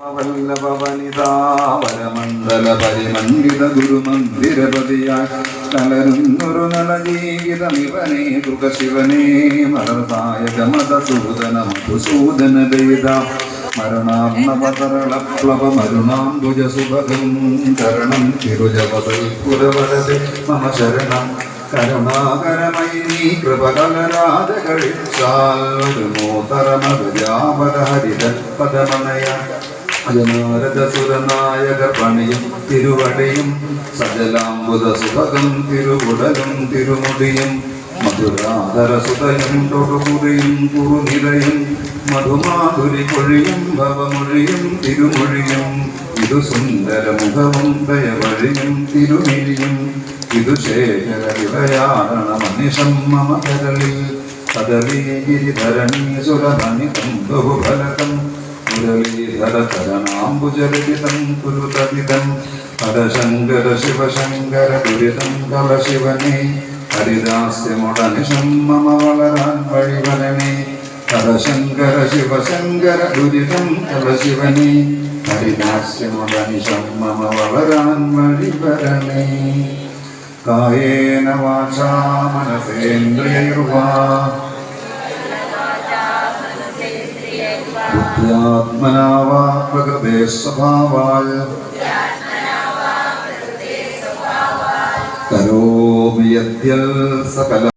വല്ലഭവനിതാവരമണ്ഡല പരിമണ്ഡിത ഗുരുമന്ദിരപതിയായി കലരുന്നൊരു നളജീവിതമിവനേ തുകശിവനേ മലർസായക മധുസൂദന മധുസൂദന ദൈത മരണാർണവതരളപ്ലവമരുണാംബുജസുഭഗം കരണം തിരുജപുരവരതെ മമ ശരണം കരുണാകരമയി നീ കൃപകലരാജകളിച്ചാൽമോതരമകജാപരഹരിതപദമനയ അജനാരദസുരനായക പണിയും തിരുവടിയും സജലാംബുദസുഭഗം തിരുവുടലും തിരുമുടിയും മധുരാധരസുതയും തൊടുമുറിയും കുറുനിരയും മധുമാധുരി പൊഴിയും ഭവമൊഴിയും തിരുമൊഴിയും ഇതു സുന്ദരമുഖവും ദയവഴിയും തിരുമിഴിയും ഇതു ശേഖര വിളയാടണ മനിഷം മമ കരളിൽ കദളീഗിരിധരണീസുരധനികം ബഹുഫലകം മുരളീധരതരണാംബുജലതിതം കുരുതതിതം ഹരശങ്കര ശിവശങ്കര ദുരിതം കലശിവനേ ഹരിദാസ്യമുടനിഷം മമ വളരാൻ വഴിവരണേ ഹരശങ്കര ശിവശങ്കര ദുരിതം കലശിവനേ ഹരിദാസ്യമുടനിഷം മമ വളരാൻ വഴിവരണേ കായേന വാചാ മനസേന്ദ്രിയൈർവാ ബുദ്ധ്യാത്മനാ വാ പ്രകൃതേ സ്വഭാവാൽ കരോമി യദ്യൽ സകല